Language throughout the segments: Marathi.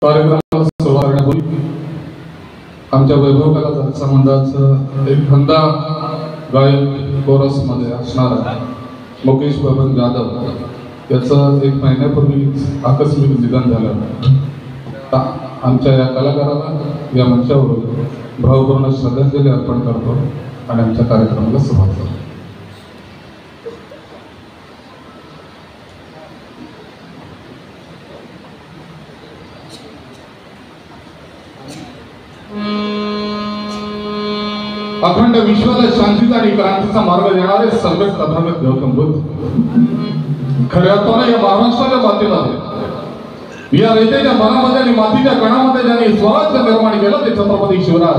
कार्यक्रमाला सुरुवात करण्यापूर्वी आमच्या वैभव कला जलसा मंडळाचं एक खंदा गायक कोरस मध्ये असणारा मुकेश बबन जाधव याचं 1 महिन्यापूर्वी आकस्मिक निधन झालं। आमच्या या कलाकाराला या मंचावर भावपूर्ण श्रद्धांजली अर्पण करतो आणि आमच्या कार्यक्रमाला सुरुवात करतो। अखंड विश्वाला शांतीचा आणि क्रांतीचा मार्ग देणारे सर्वच तथागत गौतम बुद्ध खऱ्या अर्थाने या महाराष्ट्राच्या मातीला या रयतेच्या मनामध्ये आणि मातीच्या कणामध्ये ज्यांनी स्वराज्य निर्माण केलं ते छत्रपती शिवराय।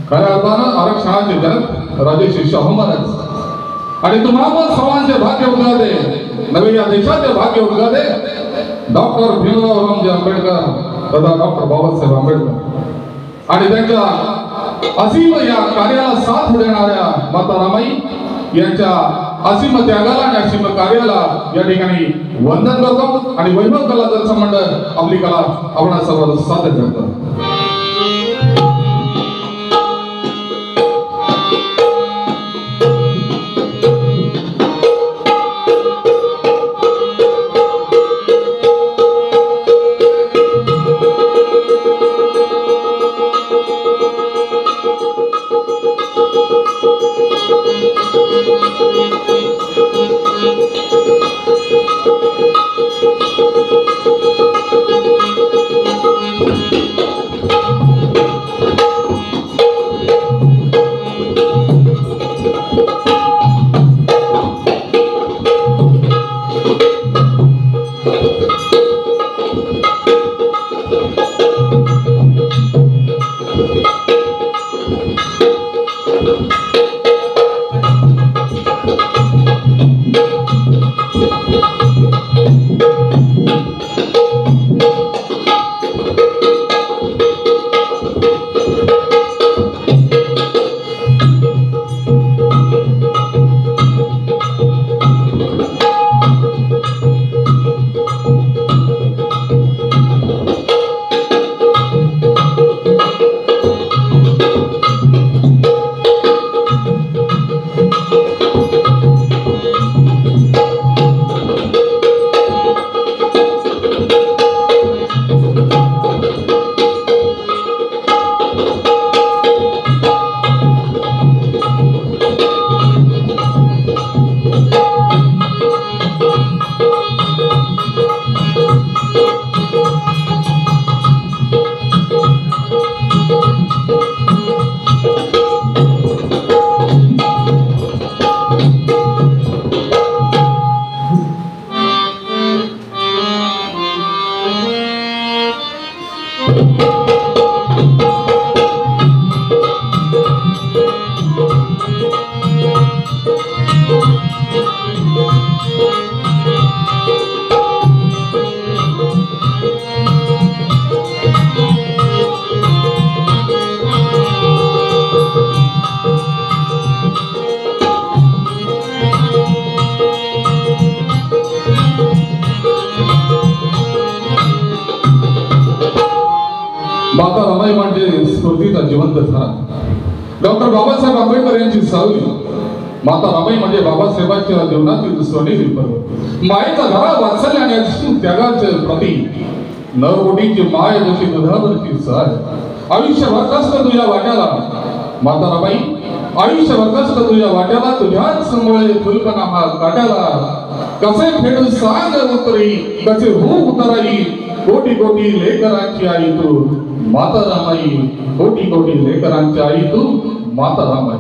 खऱ्या अर्थानं आरक्षणाचे जनक राजेश्री शाहू महाराज आणि तुम्हाला सर्वांचे भाग्य उद्या दे नवे या देशाचे भाग्य उद्या दे डॉक्टर भीमराव रामजी आंबेडकर तथा डॉक्टर बाबासाहेब आंबेडकर आणि त्यांच्या असीम या कार्याला साथ देणाऱ्या माता रमाई यांच्या असीम त्यागाला आणि असीम कार्याला या ठिकाणी वंदन करतो आणि वैभव कला जलसा मंडळ आपली कला आपणा सर्व सादर करतो। माता रमाई म्हणजे स्फूर्तीचा जिवंत धारा। डॉक्टर बाबासाहेब आंबेडकर यांची सावली माता रमाई म्हणजे बाबासाहेबांच्या जीवनातील सोनेरी पर्व मायेचा धारा वात्सल्य आणि त्यागाचे प्रतीक नरकोटीची माय जशी दुधावरची साय आयुष्यभर कष्ट तुझ्या वाट्याला माता रमाई आयुष्यभर कष्ट तुझ्या वाट्याला तुझ्याच मुळे फुलपणा हा काट्याला कसे फेडू सांग उतरी कसे हो उतराई कोटी कोटी लेकरांची आई तू माता रमाई कोटी कोटी लेकरांची आई तू माता रमाई।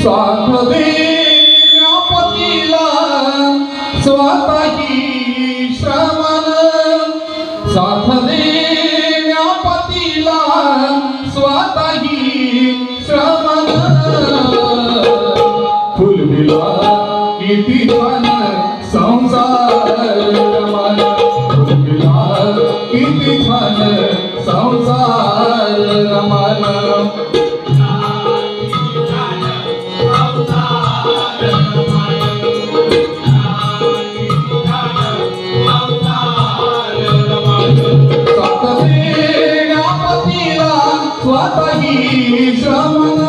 साथ देण्या पतीला स्वतःही श्रमण साथ देण्या पतीला स्वतःही श्रमण फुलविला किती छान संसार रमण फुलविला किती किती छान संसार रमण स्वतःही श्रमण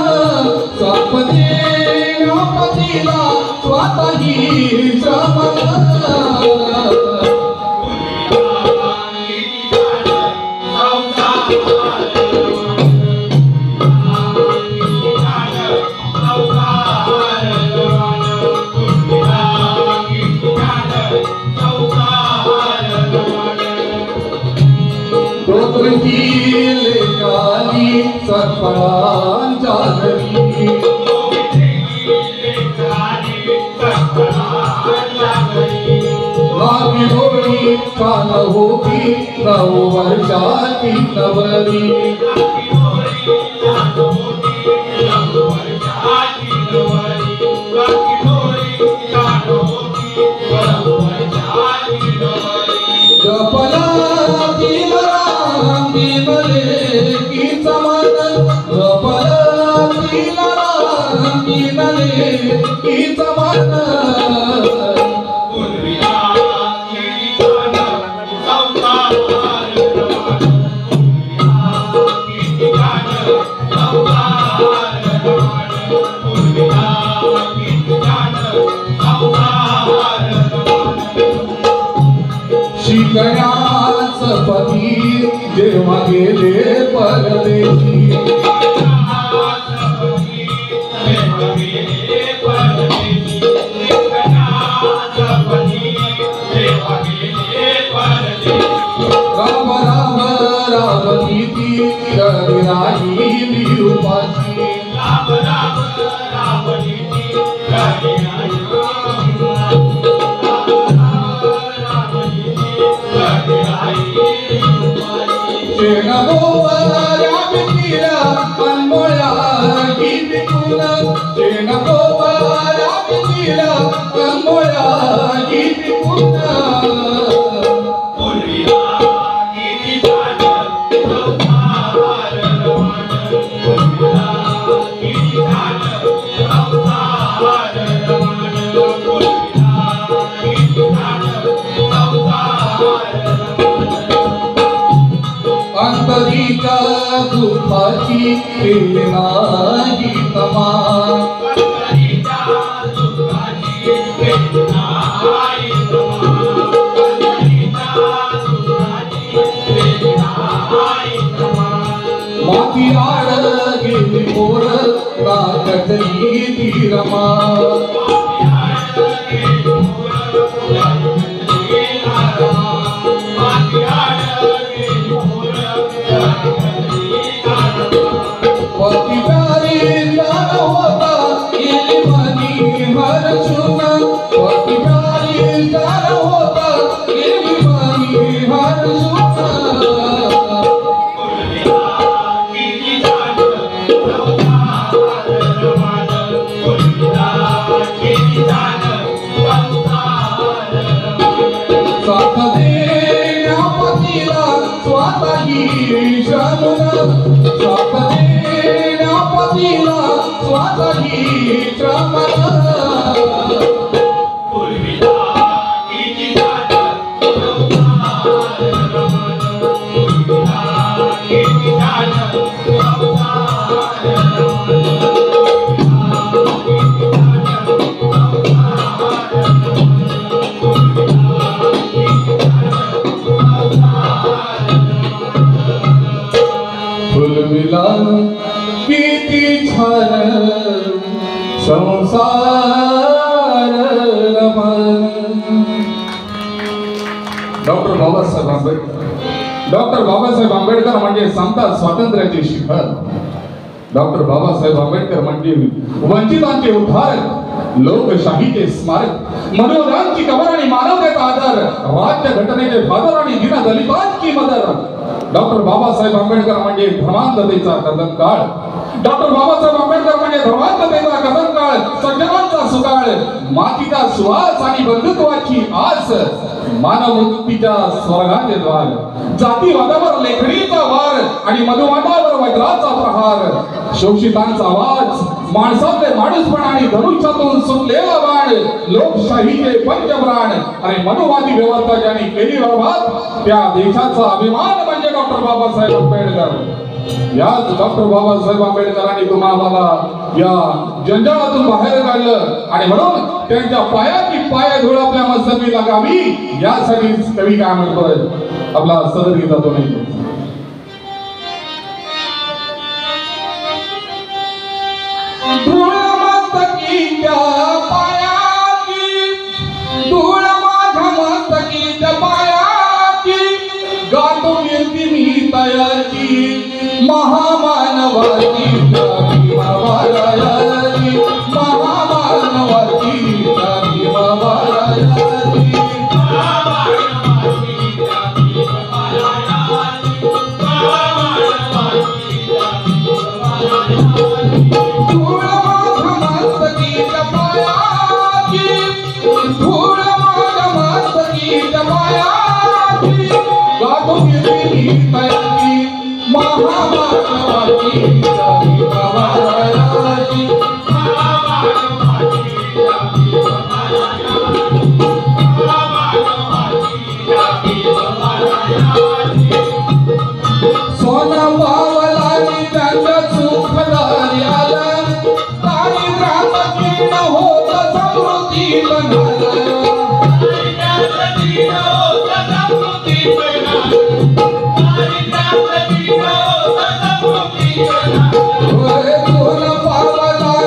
पतीला स्वतःही श्रमण सर्पांच्या घरी लागी डोळी छान होती 9 वर्षाची नवरी जपला शिकण्यास पती जेव्हा गेले परदेशी राम राम रावणीती राहिली उपाशी राम राम रावणीती शेणगोवऱ्या भीतीला अनमोळ्या गीती पुन्हा शेणगोवऱ्या भीतीला अनमोळ्या गीती पुन्हा अंतरीच्या दुःखाची नाही तमा माती आड गेली पोर राखली ती रमा पती प्यारी जान होता गेली मनी हरशुना पती प्यारी जान होता गेली मनी हरशुना साथ देण्या पतीला स्वतःही श्रमण साथ देण्या पतीला स्वतःही श्रमण फुलविला किती छान संसार रमण डॉक्टर बाबासाहेब आंबेडकर म्हणजे समता स्वातंत्र्याचे शिखर डॉक्टर बाबासाहेब आंबेडकर म्हणजे वंचितांचे उद्धारक लोकशाहीचे स्मारक मनोरांची कबर आणि मानवतेचा आधार राज्य घटनेचे फादर आणि दीनदलितांची मदर डॉक्टर बाबासाहेब आंबेडकर म्हणजे धर्मांधतेचा कदम काळ डॉक्टर बाबासाहेब आंबेडकर म्हणजे धर्मांधतेचा कदम काळ सज्जनांचा सुकाळ बाळ मातीचा सुवास आणि बंधुत्वाची आस मानवमुक्तीच्या स्वर्गाचे द्वार जातीवादावर लेखणीचा वार आणि मधुमाटावर वज्राचा प्रहार शोषितांचा आवाज माणसाचे माणूसपण आणि धनुष्यातून सुटलेला बाण लोकशाहीचे पंचप्राण आणि मनुवादी व्यवस्था ज्यांनी केली बर्बाद त्या देशाचा अभिमान म्हणजे डॉक्टर बाबासाहेब आंबेडकर याच डॉक्टर बाबासाहेब आंबेडकरांनी तुम्हाला या जंजाळातून बाहेर काढलं आणि म्हणून त्यांच्या पायाची पाय धूळ आपल्या मस्तकी लागावी यासाठी कवी काय म्हणतोय आपला सदर गीता तो नाही धूळ मस्तकीच्या पायाची धूळ माझ्या मस्तकीच्या पायाची गातो कीर्ती मी तयाची महामानवाची भीमाबाई महामानवाची भीमाबाई धूळ माझ्या मस्तकीच्या पायाची धूळ माझ्या मस्तकीच्या पायाची गातो कीर्ती मी तयाची महामानवाची भीमाबाई सोना पावलानी त्यांच्या सुखदारी आलं आणि रामकीण होत समृद्धी सोना पावलानी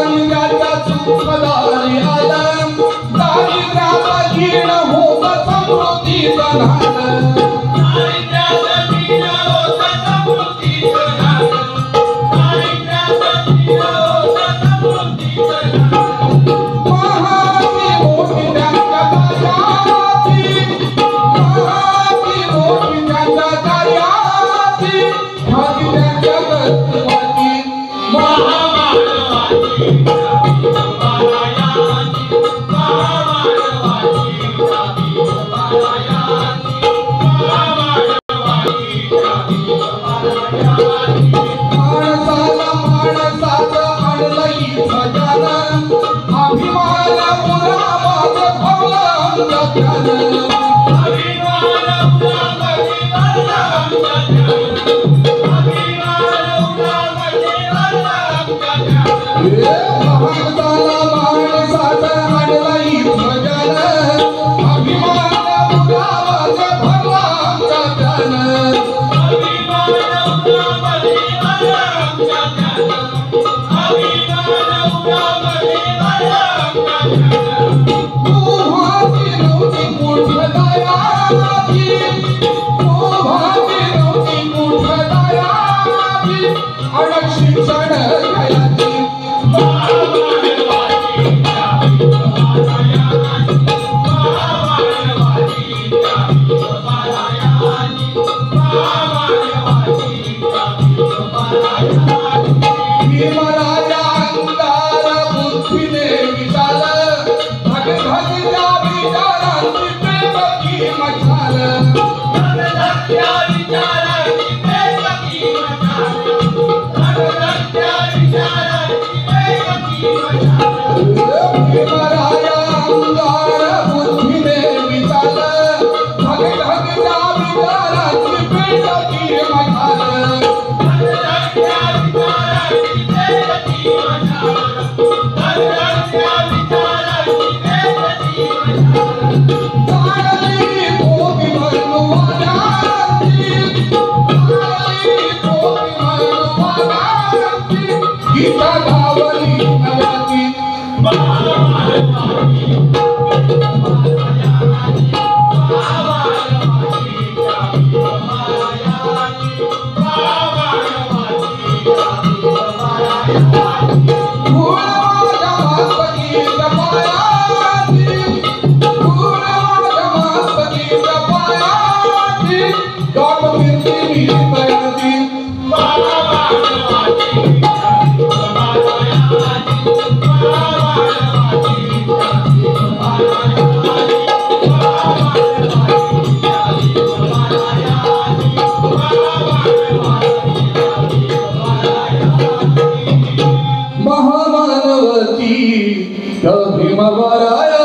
त्या भीमवराया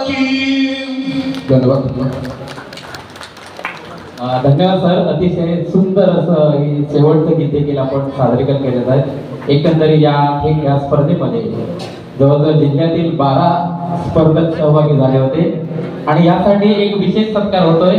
की. धन्यवाद. धन्यवाद सर. अतिशय सुंदर असं हे शेवटचं गीत देखील आपण सादरीकरण केलेलं आहे. एकंदरीत या स्पर्धेमध्ये जवळजवळ जिल्ह्यातील 12 स्पर्धक सहभागी झाले होते आणि यासाठी एक विशेष सत्कार होतोय.